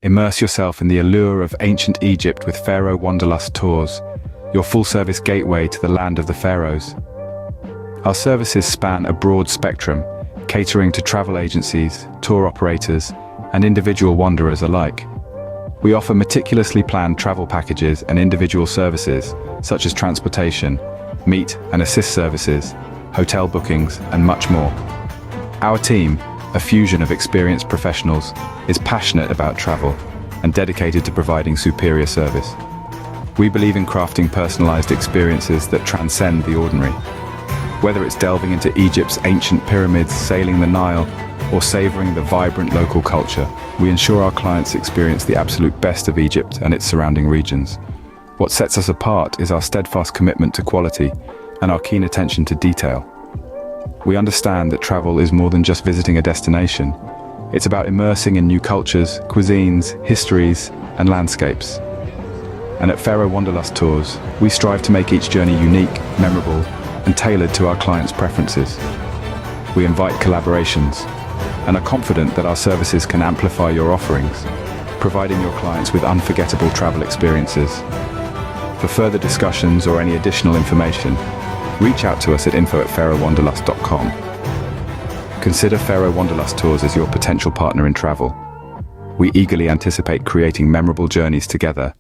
Immerse yourself in the allure of ancient Egypt with Pharaoh Wanderlust Tours, your full-service gateway to the land of the pharaohs. Our services span a broad spectrum, catering to travel agencies, tour operators, and individual wanderers alike. We offer meticulously planned travel packages and individual services, such as transportation, meet and assist services, hotel bookings, and much more. Our team, a fusion of experienced professionals, is passionate about travel and dedicated to providing superior service. We believe in crafting personalized experiences that transcend the ordinary. Whether it's delving into Egypt's ancient pyramids, sailing the Nile, or savoring the vibrant local culture, we ensure our clients experience the absolute best of Egypt and its surrounding regions. What sets us apart is our steadfast commitment to quality and our keen attention to detail. We understand that travel is more than just visiting a destination. It's about immersing in new cultures, cuisines, histories, and landscapes. And at Pharaoh Wanderlust Tours, we strive to make each journey unique, memorable, and tailored to our clients' preferences. We invite collaborations and are confident that our services can amplify your offerings, providing your clients with unforgettable travel experiences. For further discussions or any additional information, reach out to us at info@pharaohwanderlust.com. Consider Pharaoh Wanderlust Tours as your potential partner in travel. We eagerly anticipate creating memorable journeys together